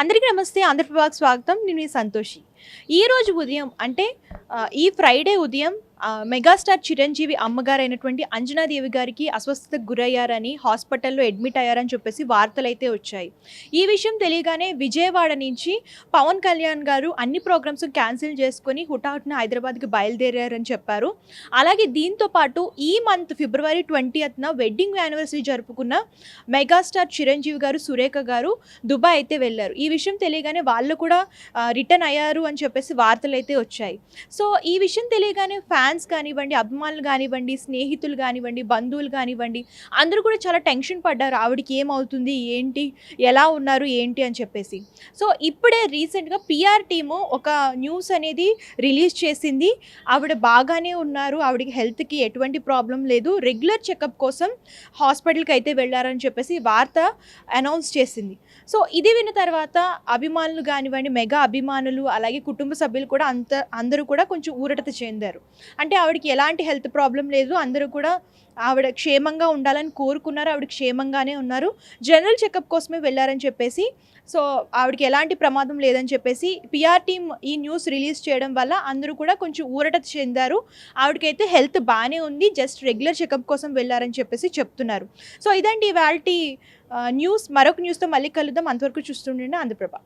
అందరికీ నమస్తే. ఆంధ్రప్రభకి స్వాగతం. నేను మీ సంతోషి. ఈరోజు ఉదయం అంటే ఈ ఫ్రైడే ఉదయం మెగాస్టార్ చిరంజీవి అమ్మగారైనటువంటి అంజనాదేవి గారికి అస్వస్థతకు గురయ్యారని హాస్పిటల్లో అడ్మిట్ అయ్యారని చెప్పేసి వార్తలైతే వచ్చాయి. ఈ విషయం తెలియగానే విజయవాడ నుంచి పవన్ కళ్యాణ్ గారు అన్ని ప్రోగ్రామ్స్ క్యాన్సిల్ చేసుకొని హుటాహుటిన హైదరాబాద్కి బయలుదేరారని చెప్పారు. అలాగే దీంతో పాటు ఈ మంత్ ఫిబ్రవరి 20న వెడ్డింగ్ యానివర్సరీ జరుపుకున్న మెగాస్టార్ చిరంజీవి గారు, సురేఖ గారు దుబాయ్ అయితే వెళ్ళారు. ఈ విషయం తెలియగానే వాళ్ళు కూడా రిటర్న్ అయ్యారు అని చెప్పేసి వార్తలైతే వచ్చాయి. సో ఈ విషయం తెలియగానే ఫ్యాన్స్ కానివ్వండి, అభిమానులు కానివ్వండి, స్నేహితులు కానివ్వండి, బంధువులు కానివ్వండి, అందరూ కూడా చాలా టెన్షన్ పడ్డారు. ఆవిడకి ఏమవుతుంది, ఏంటి, ఎలా ఉన్నారు, ఏంటి అని చెప్పేసి. సో ఇప్పుడే రీసెంట్గా పిఆర్ టీము ఒక న్యూస్ అనేది రిలీజ్ చేసింది. ఆవిడ బాగానే ఉన్నారు, ఆవిడకి హెల్త్కి ఎటువంటి ప్రాబ్లం లేదు, రెగ్యులర్ చెకప్ కోసం హాస్పిటల్కి అయితే వెళ్ళారని చెప్పేసి వార్త అనౌన్స్ చేసింది. సో ఇది విన్న తర్వాత అభిమానులు కానివ్వండి, మెగా అభిమానులు అలాగే కుటుంబ సభ్యులు కూడా అందరూ కూడా కొంచెం ఊరటత చెందారు. అంటే ఆవిడకి ఎలాంటి హెల్త్ ప్రాబ్లం లేదు, అందరూ కూడా ఆవిడ క్షేమంగా ఉండాలని కోరుకున్నారు. ఆవిడ క్షేమంగానే ఉన్నారు, జనరల్ చెకప్ కోసమే వెళ్ళారని చెప్పేసి. సో ఆవిడకి ఎలాంటి ప్రమాదం లేదని చెప్పేసి పిఆర్ టీమ్ ఈ న్యూస్ రిలీజ్ చేయడం వల్ల అందరూ కూడా కొంచెం ఊరట చెందారు. ఆవిడకైతే హెల్త్ బాగానే ఉంది, జస్ట్ రెగ్యులర్ చెకప్ కోసం వెళ్ళారని చెప్పేసి చెప్తున్నారు. సో ఇదండి ఇవాల్టి న్యూస్. మరొక న్యూస్తో మళ్ళీ కలుద్దాం. అంతవరకు చూస్తుండండి ఆంధ్రప్రభ.